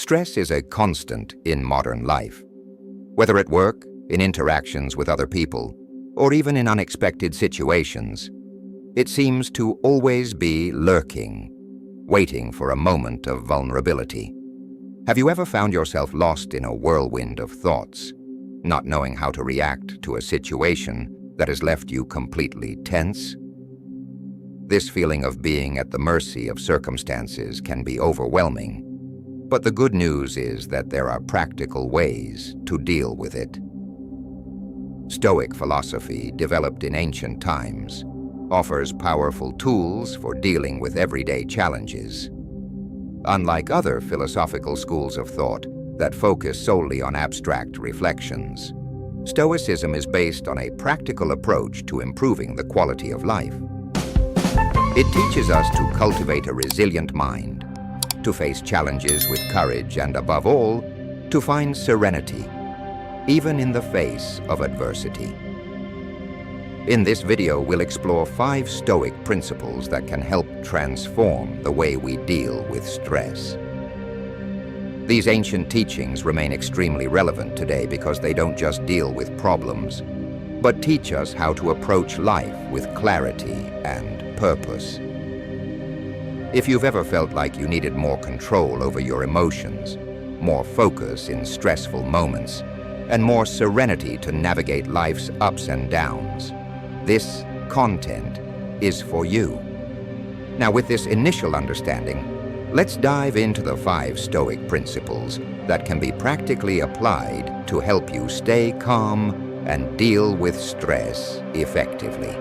Stress is a constant in modern life. Whether at work, in interactions with other people, or even in unexpected situations, it seems to always be lurking, waiting for a moment of vulnerability. Have you ever found yourself lost in a whirlwind of thoughts, not knowing how to react to a situation that has left you completely tense? This feeling of being at the mercy of circumstances can be overwhelming, but the good news is that there are practical ways to deal with it. Stoic philosophy, developed in ancient times, offers powerful tools for dealing with everyday challenges. Unlike other philosophical schools of thought that focus solely on abstract reflections, Stoicism is based on a practical approach to improving the quality of life. It teaches us to cultivate a resilient mind, to face challenges with courage, and above all, to find serenity, even in the face of adversity. In this video, we'll explore 5 Stoic principles that can help transform the way we deal with stress. These ancient teachings remain extremely relevant today because they don't just deal with problems, but teach us how to approach life with clarity and purpose. If you've ever felt like you needed more control over your emotions, more focus in stressful moments, and more serenity to navigate life's ups and downs, this content is for you. Now, with this initial understanding, let's dive into the 5 Stoic principles that can be practically applied to help you stay calm and deal with stress effectively.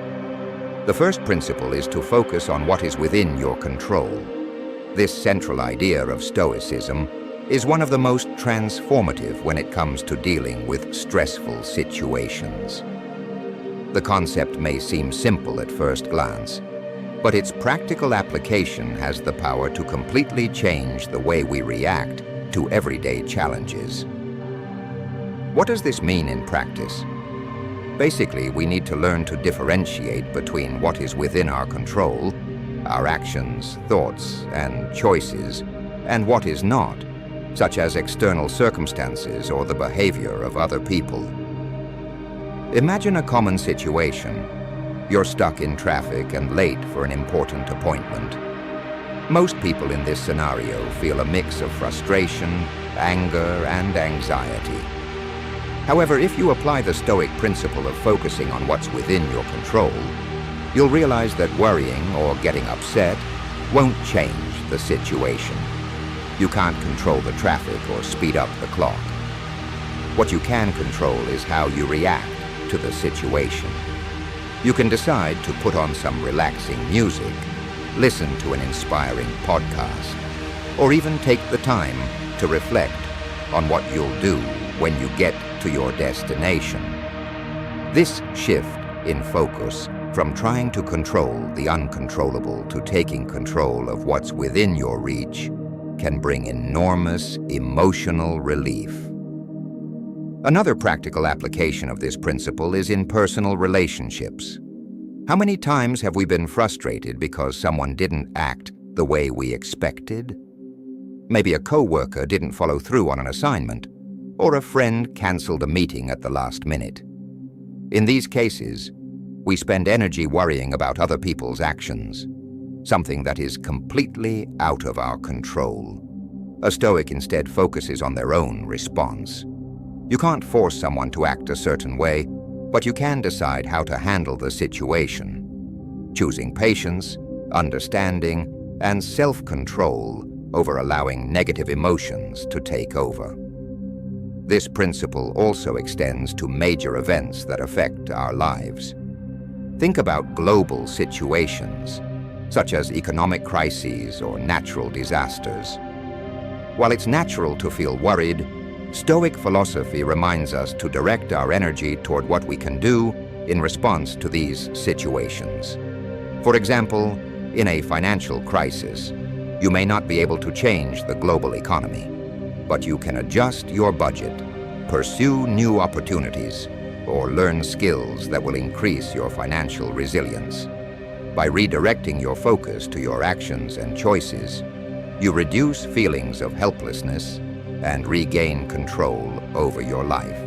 The first principle is to focus on what is within your control. This central idea of Stoicism is one of the most transformative when it comes to dealing with stressful situations. The concept may seem simple at first glance, but its practical application has the power to completely change the way we react to everyday challenges. What does this mean in practice? Basically, we need to learn to differentiate between what is within our control, our actions, thoughts, and choices, and what is not, such as external circumstances or the behavior of other people. Imagine a common situation. You're stuck in traffic and late for an important appointment. Most people in this scenario feel a mix of frustration, anger, and anxiety. However, if you apply the Stoic principle of focusing on what's within your control, you'll realize that worrying or getting upset won't change the situation. You can't control the traffic or speed up the clock. What you can control is how you react to the situation. You can decide to put on some relaxing music, listen to an inspiring podcast, or even take the time to reflect on what you'll do when you get to your destination. This shift in focus from trying to control the uncontrollable to taking control of what's within your reach can bring enormous emotional relief. Another practical application of this principle is in personal relationships. How many times have we been frustrated because someone didn't act the way we expected? Maybe a coworker didn't follow through on an assignment, or a friend canceled a meeting at the last minute. In these cases, we spend energy worrying about other people's actions, something that is completely out of our control. A Stoic instead focuses on their own response. You can't force someone to act a certain way, but you can decide how to handle the situation, choosing patience, understanding, and self-control over allowing negative emotions to take over. This principle also extends to major events that affect our lives. Think about global situations, such as economic crises or natural disasters. While it's natural to feel worried, Stoic philosophy reminds us to direct our energy toward what we can do in response to these situations. For example, in a financial crisis, you may not be able to change the global economy, but you can adjust your budget, pursue new opportunities, or learn skills that will increase your financial resilience. By redirecting your focus to your actions and choices, you reduce feelings of helplessness and regain control over your life.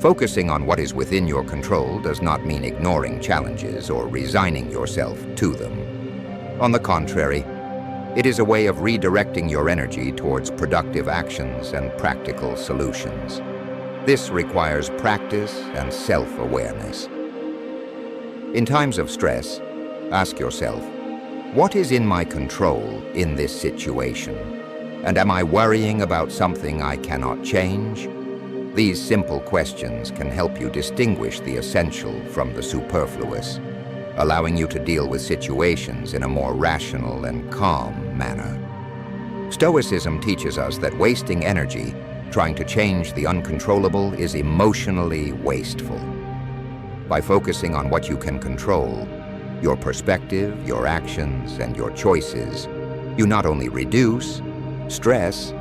Focusing on what is within your control does not mean ignoring challenges or resigning yourself to them. On the contrary, it is a way of redirecting your energy towards productive actions and practical solutions. This requires practice and self-awareness. In times of stress, ask yourself, what is in my control in this situation? And am I worrying about something I cannot change? These simple questions can help you distinguish the essential from the superfluous, allowing you to deal with situations in a more rational and calm manner. Stoicism teaches us that wasting energy trying to change the uncontrollable is emotionally wasteful. By focusing on what you can control, your perspective, your actions, and your choices, you not only reduce stress,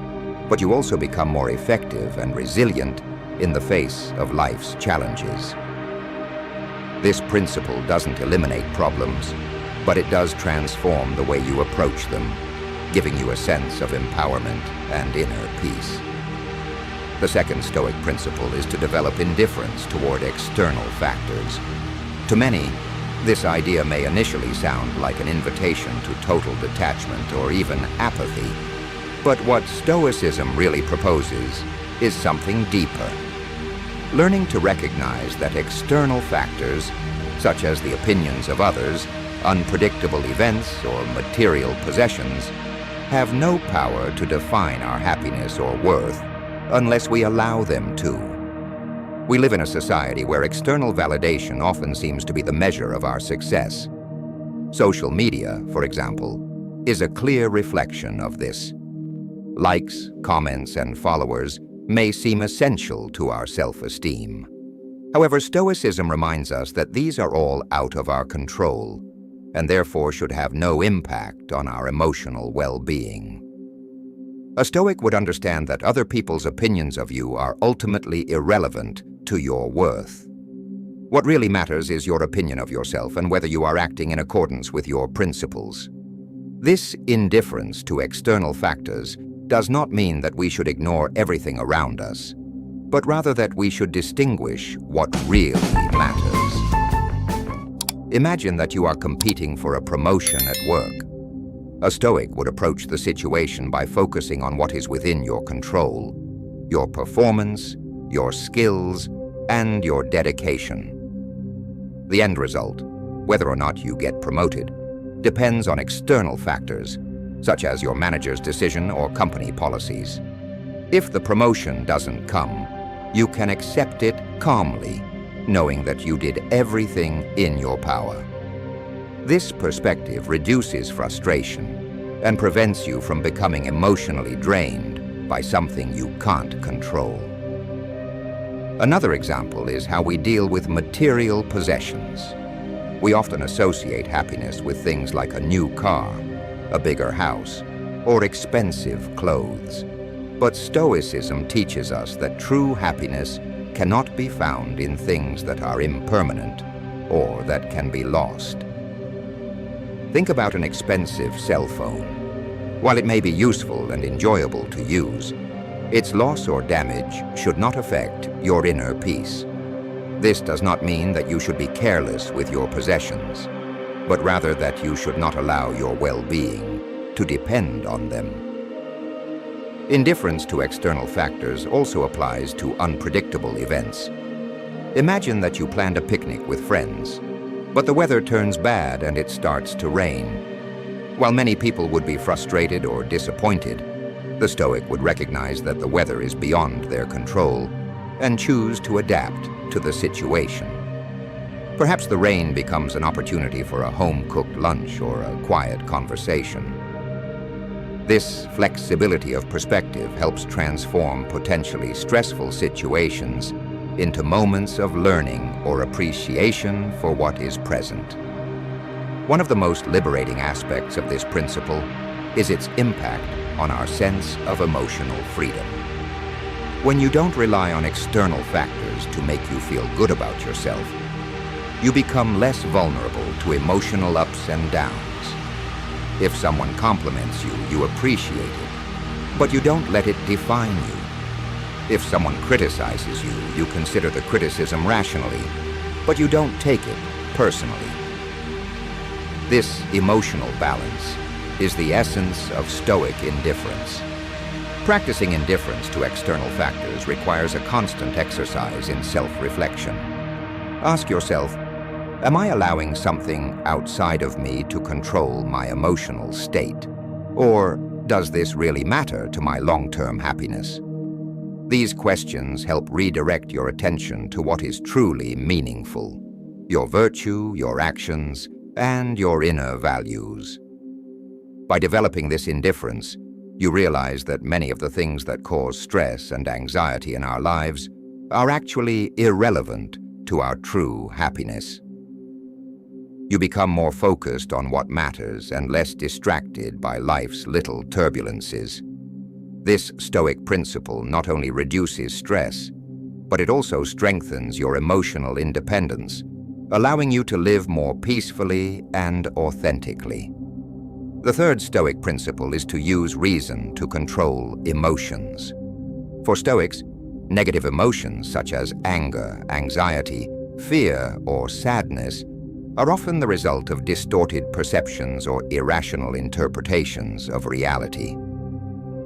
but you also become more effective and resilient in the face of life's challenges. This principle doesn't eliminate problems, but it does transform the way you approach them, giving you a sense of empowerment and inner peace. The second Stoic principle is to develop indifference toward external factors. To many, this idea may initially sound like an invitation to total detachment or even apathy, but what Stoicism really proposes is something deeper. Learning to recognize that external factors, such as the opinions of others, unpredictable events, or material possessions, have no power to define our happiness or worth unless we allow them to. We live in a society where external validation often seems to be the measure of our success. Social media, for example, is a clear reflection of this. Likes, comments, and followers may seem essential to our self-esteem. However, Stoicism reminds us that these are all out of our control and therefore should have no impact on our emotional well-being. A Stoic would understand that other people's opinions of you are ultimately irrelevant to your worth. What really matters is your opinion of yourself and whether you are acting in accordance with your principles. This indifference to external factors does not mean that we should ignore everything around us, but rather that we should distinguish what really matters. Imagine that you are competing for a promotion at work. A Stoic would approach the situation by focusing on what is within your control, your performance, your skills, and your dedication. The end result, whether or not you get promoted, depends on external factors, such as your manager's decision or company policies. If the promotion doesn't come, you can accept it calmly, knowing that you did everything in your power. This perspective reduces frustration and prevents you from becoming emotionally drained by something you can't control. Another example is how we deal with material possessions. We often associate happiness with things like a new car, a bigger house, or expensive clothes. But Stoicism teaches us that true happiness cannot be found in things that are impermanent or that can be lost. Think about an expensive cell phone. While it may be useful and enjoyable to use, its loss or damage should not affect your inner peace. This does not mean that you should be careless with your possessions, but rather that you should not allow your well-being to depend on them. Indifference to external factors also applies to unpredictable events. Imagine that you planned a picnic with friends, but the weather turns bad and it starts to rain. While many people would be frustrated or disappointed, the Stoic would recognize that the weather is beyond their control and choose to adapt to the situation. Perhaps the rain becomes an opportunity for a home-cooked lunch or a quiet conversation. This flexibility of perspective helps transform potentially stressful situations into moments of learning or appreciation for what is present. One of the most liberating aspects of this principle is its impact on our sense of emotional freedom. When you don't rely on external factors to make you feel good about yourself, you become less vulnerable to emotional ups and downs. If someone compliments you, you appreciate it. But you don't let it define you. If someone criticizes you, you consider the criticism rationally, but you don't take it personally. This emotional balance is the essence of Stoic indifference. Practicing indifference to external factors requires a constant exercise in self-reflection. Ask yourself, am I allowing something outside of me to control my emotional state? Or does this really matter to my long-term happiness? These questions help redirect your attention to what is truly meaningful: your virtue, your actions, and your inner values. By developing this indifference, you realize that many of the things that cause stress and anxiety in our lives are actually irrelevant to our true happiness. You become more focused on what matters and less distracted by life's little turbulences. This Stoic principle not only reduces stress, but it also strengthens your emotional independence, allowing you to live more peacefully and authentically. The third Stoic principle is to use reason to control emotions. For Stoics, negative emotions such as anger, anxiety, fear, or sadness are often the result of distorted perceptions or irrational interpretations of reality.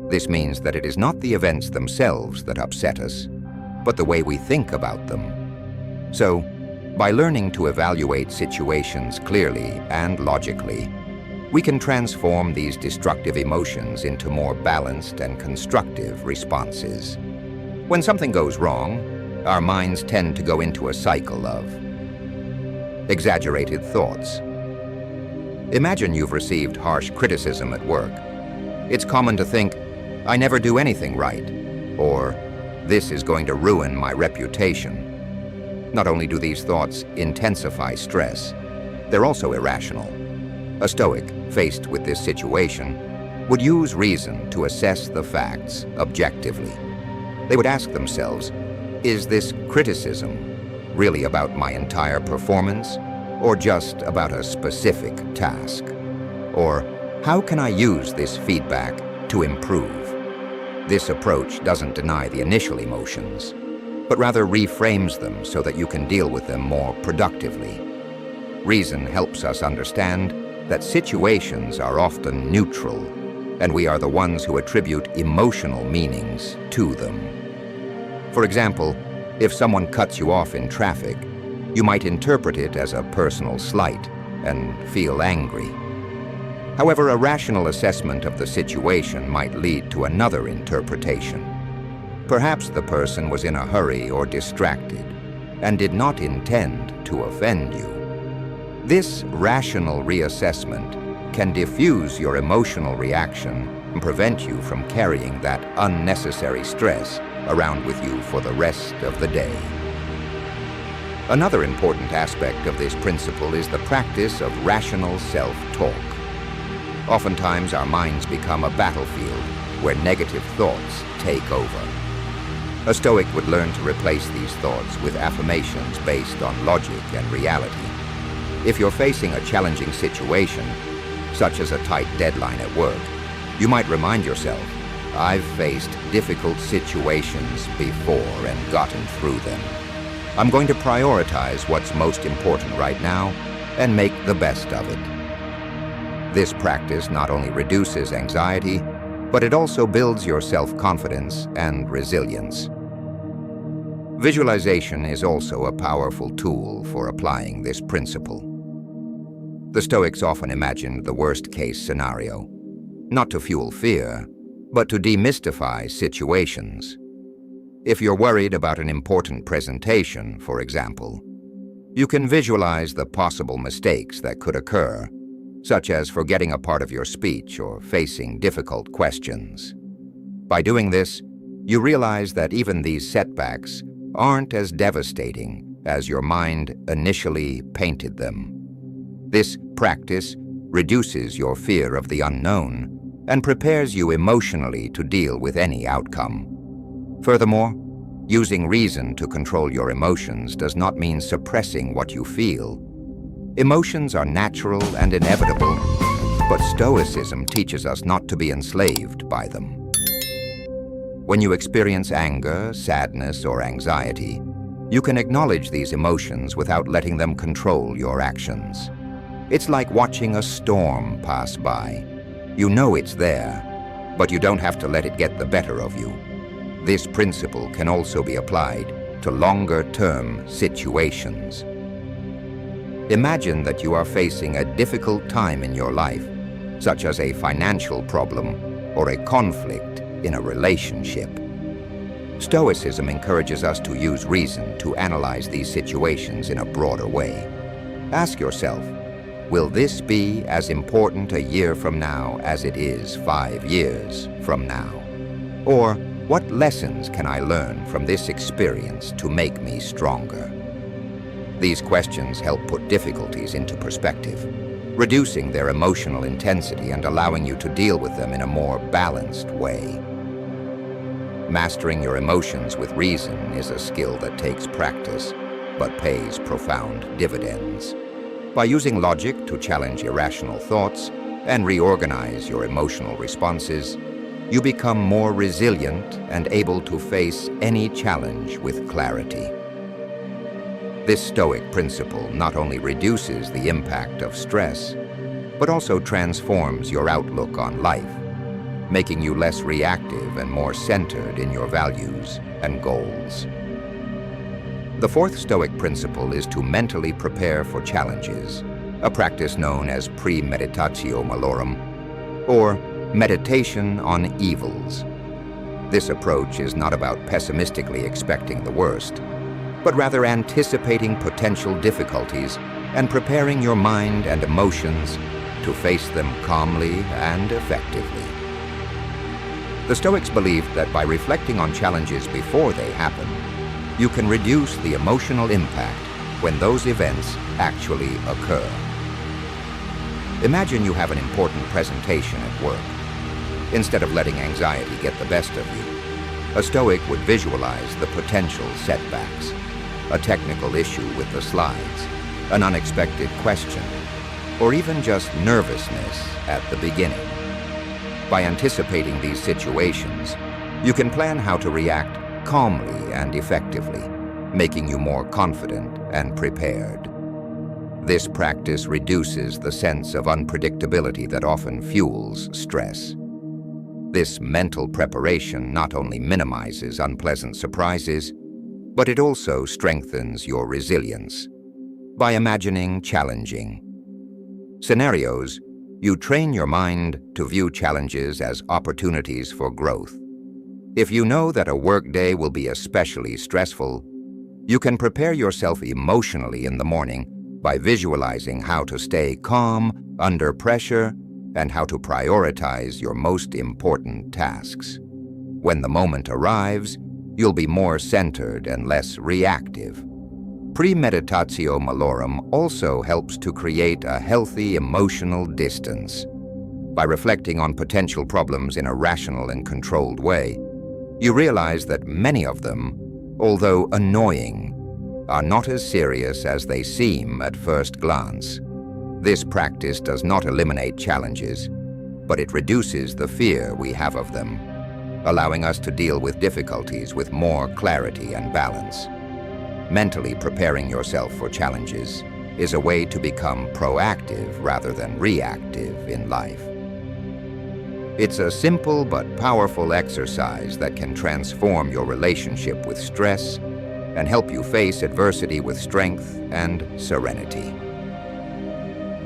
This means that it is not the events themselves that upset us, but the way we think about them. So, by learning to evaluate situations clearly and logically, we can transform these destructive emotions into more balanced and constructive responses. When something goes wrong, our minds tend to go into a cycle of exaggerated thoughts. Imagine you've received harsh criticism at work. It's common to think, "I never do anything right," or "This is going to ruin my reputation." Not only do these thoughts intensify stress, they're also irrational. A Stoic, faced with this situation, would use reason to assess the facts objectively. They would ask themselves, is this criticism really about my entire performance, or just about a specific task? Or how can I use this feedback to improve? This approach doesn't deny the initial emotions, but rather reframes them so that you can deal with them more productively. Reason helps us understand that situations are often neutral, and we are the ones who attribute emotional meanings to them. For example, if someone cuts you off in traffic, you might interpret it as a personal slight and feel angry. However, a rational assessment of the situation might lead to another interpretation. Perhaps the person was in a hurry or distracted and did not intend to offend you. This rational reassessment can diffuse your emotional reaction and prevent you from carrying that unnecessary stress around with you for the rest of the day. Another important aspect of this principle is the practice of rational self-talk. Oftentimes, our minds become a battlefield where negative thoughts take over. A Stoic would learn to replace these thoughts with affirmations based on logic and reality. If you're facing a challenging situation, such as a tight deadline at work, you might remind yourself, "I've faced difficult situations before and gotten through them. I'm going to prioritize what's most important right now and make the best of it." This practice not only reduces anxiety, but it also builds your self-confidence and resilience. Visualization is also a powerful tool for applying this principle. The Stoics often imagined the worst-case scenario, not to fuel fear, but to demystify situations. If you're worried about an important presentation, for example, you can visualize the possible mistakes that could occur, such as forgetting a part of your speech or facing difficult questions. By doing this, you realize that even these setbacks aren't as devastating as your mind initially painted them. This practice reduces your fear of the unknown and prepares you emotionally to deal with any outcome. Furthermore, using reason to control your emotions does not mean suppressing what you feel. Emotions are natural and inevitable, but Stoicism teaches us not to be enslaved by them. When you experience anger, sadness, or anxiety, you can acknowledge these emotions without letting them control your actions. It's like watching a storm pass by. You know it's there, but you don't have to let it get the better of you. This principle can also be applied to longer-term situations. Imagine that you are facing a difficult time in your life, such as a financial problem or a conflict in a relationship. Stoicism encourages us to use reason to analyze these situations in a broader way. Ask yourself, will this be as important a year from now as it is 5 years from now? Or what lessons can I learn from this experience to make me stronger? These questions help put difficulties into perspective, reducing their emotional intensity and allowing you to deal with them in a more balanced way. Mastering your emotions with reason is a skill that takes practice, but pays profound dividends. By using logic to challenge irrational thoughts and reorganize your emotional responses, you become more resilient and able to face any challenge with clarity. This Stoic principle not only reduces the impact of stress, but also transforms your outlook on life, making you less reactive and more centered in your values and goals. The fourth Stoic principle is to mentally prepare for challenges, a practice known as premeditatio malorum, or meditation on evils. This approach is not about pessimistically expecting the worst, but rather anticipating potential difficulties and preparing your mind and emotions to face them calmly and effectively. The Stoics believed that by reflecting on challenges before they happen, you can reduce the emotional impact when those events actually occur. Imagine you have an important presentation at work. Instead of letting anxiety get the best of you, a Stoic would visualize the potential setbacks, a technical issue with the slides, an unexpected question, or even just nervousness at the beginning. By anticipating these situations, you can plan how to react calmly and effectively, making you more confident and prepared. This practice reduces the sense of unpredictability that often fuels stress. This mental preparation not only minimizes unpleasant surprises, but it also strengthens your resilience. By imagining challenging scenarios, you train your mind to view challenges as opportunities for growth. If you know that a workday will be especially stressful, you can prepare yourself emotionally in the morning by visualizing how to stay calm under pressure and how to prioritize your most important tasks. When the moment arrives, you'll be more centered and less reactive. Premeditatio malorum also helps to create a healthy emotional distance. By reflecting on potential problems in a rational and controlled way, you realize that many of them, although annoying, are not as serious as they seem at first glance. This practice does not eliminate challenges, but it reduces the fear we have of them, allowing us to deal with difficulties with more clarity and balance. Mentally preparing yourself for challenges is a way to become proactive rather than reactive in life. It's a simple but powerful exercise that can transform your relationship with stress and help you face adversity with strength and serenity.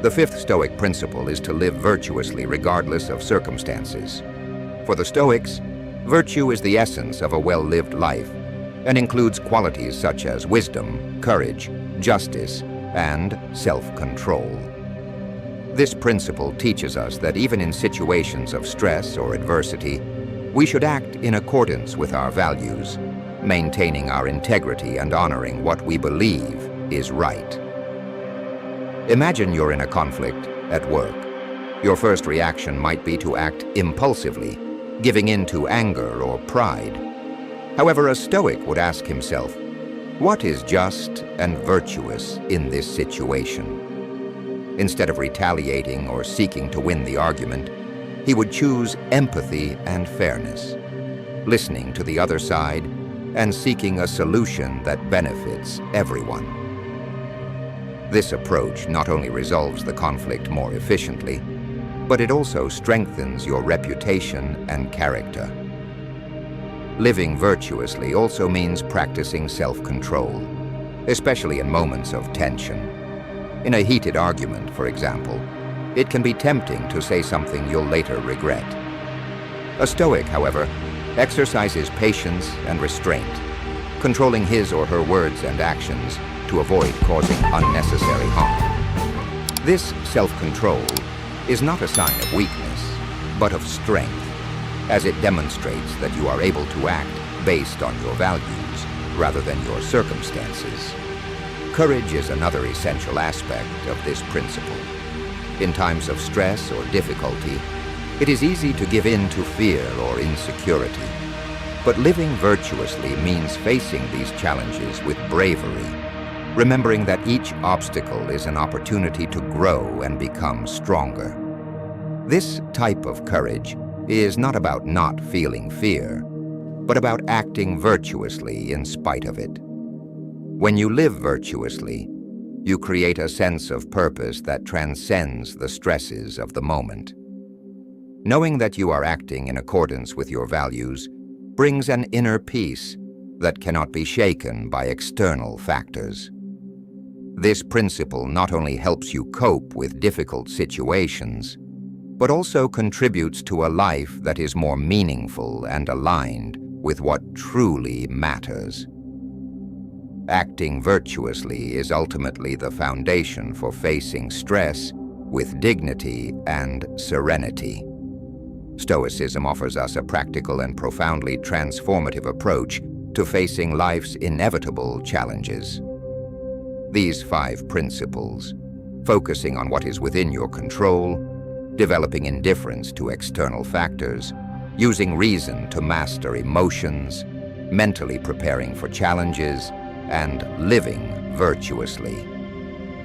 The fifth Stoic principle is to live virtuously regardless of circumstances. For the Stoics, virtue is the essence of a well-lived life and includes qualities such as wisdom, courage, justice, and self-control. This principle teaches us that even in situations of stress or adversity, we should act in accordance with our values, maintaining our integrity and honoring what we believe is right. Imagine you're in a conflict at work. Your first reaction might be to act impulsively, giving in to anger or pride. However, a Stoic would ask himself, what is just and virtuous in this situation? Instead of retaliating or seeking to win the argument, he would choose empathy and fairness. listening to the other side, and seeking a solution that benefits everyone. This approach not only resolves the conflict more efficiently, but it also strengthens your reputation and character. Living virtuously also means practicing self-control, especially in moments of tension. In a heated argument, for example, it can be tempting to say something you'll later regret. A Stoic, however, exercises patience and restraint, controlling his or her words and actions to avoid causing unnecessary harm. This self-control is not a sign of weakness, but of strength, as it demonstrates that you are able to act based on your values rather than your circumstances. Courage is another essential aspect of this principle. In times of stress or difficulty, it is easy to give in to fear or insecurity. But living virtuously means facing these challenges with bravery, remembering that each obstacle is an opportunity to grow and become stronger. This type of courage is not about not feeling fear, but about acting virtuously in spite of it. When you live virtuously, you create a sense of purpose that transcends the stresses of the moment. Knowing that you are acting in accordance with your values brings an inner peace that cannot be shaken by external factors. This principle not only helps you cope with difficult situations, but also contributes to a life that is more meaningful and aligned with what truly matters. Acting virtuously is ultimately the foundation for facing stress with dignity and serenity. Stoicism offers us a practical and profoundly transformative approach to facing life's inevitable challenges. These 5 principles, focusing on what is within your control, developing indifference to external factors, using reason to master emotions, mentally preparing for challenges, and living virtuously,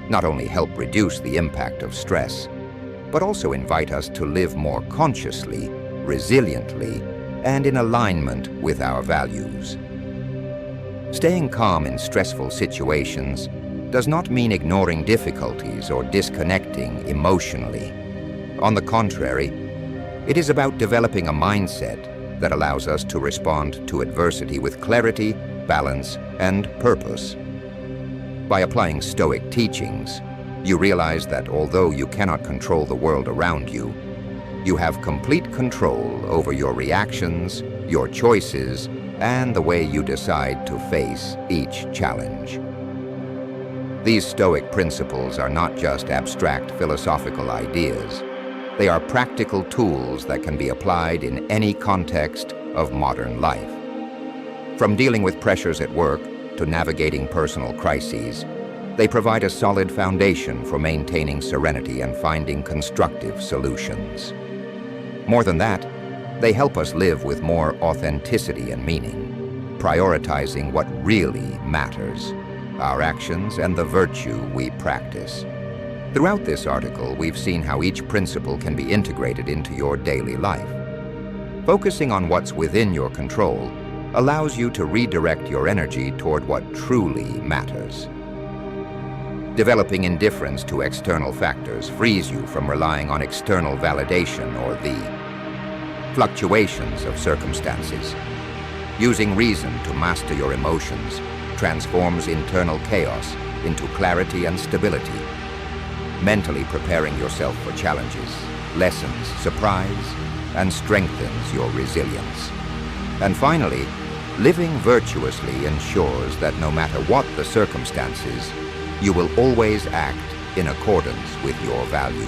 not only help reduce the impact of stress, but also invite us to live more consciously, resiliently, and in alignment with our values. Staying calm in stressful situations does not mean ignoring difficulties or disconnecting emotionally. On the contrary, it is about developing a mindset that allows us to respond to adversity with clarity, balance, and purpose. By applying Stoic teachings, you realize that although you cannot control the world around you, you have complete control over your reactions, your choices, and the way you decide to face each challenge. These Stoic principles are not just abstract philosophical ideas. They are practical tools that can be applied in any context of modern life. From dealing with pressures at work to navigating personal crises, they provide a solid foundation for maintaining serenity and finding constructive solutions. More than that, they help us live with more authenticity and meaning, prioritizing what really matters, our actions and the virtue we practice. Throughout this article, we've seen how each principle can be integrated into your daily life. Focusing on what's within your control allows you to redirect your energy toward what truly matters. Developing indifference to external factors frees you from relying on external validation or the fluctuations of circumstances. Using reason to master your emotions transforms internal chaos into clarity and stability. Mentally preparing yourself for challenges lessens surprise and strengthens your resilience. And finally, living virtuously ensures that no matter what the circumstances, you will always act in accordance with your values.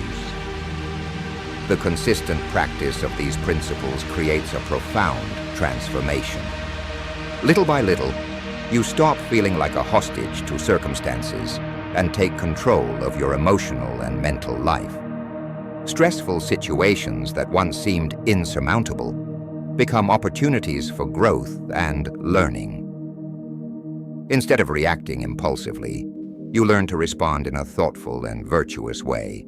The consistent practice of these principles creates a profound transformation. Little by little, you stop feeling like a hostage to circumstances and take control of your emotional and mental life. Stressful situations that once seemed insurmountable become opportunities for growth and learning. Instead of reacting impulsively, you learn to respond in a thoughtful and virtuous way.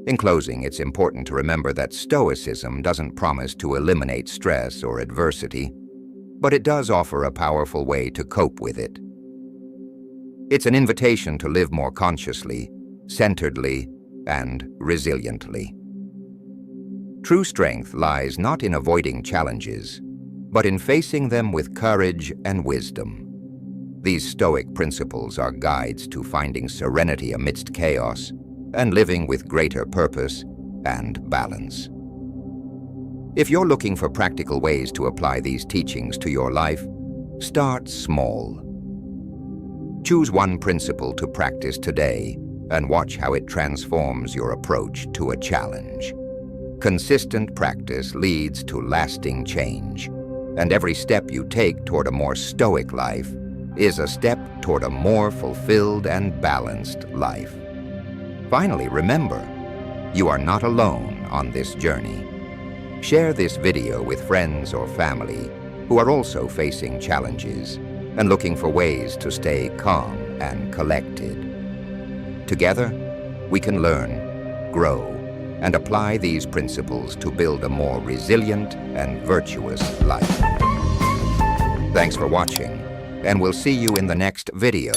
In closing, it's important to remember that Stoicism doesn't promise to eliminate stress or adversity. but it does offer a powerful way to cope with it. It's an invitation to live more consciously, centeredly, and resiliently. True strength lies not in avoiding challenges, but in facing them with courage and wisdom. These Stoic principles are guides to finding serenity amidst chaos and living with greater purpose and balance. If you're looking for practical ways to apply these teachings to your life, start small. Choose one principle to practice today and watch how it transforms your approach to a challenge. Consistent practice leads to lasting change, and every step you take toward a more stoic life is a step toward a more fulfilled and balanced life. Finally, remember, you are not alone on this journey. Share this video with friends or family who are also facing challenges and looking for ways to stay calm and collected. Together, we can learn, grow, and apply these principles to build a more resilient and virtuous life. Thanks for watching, and we'll see you in the next video.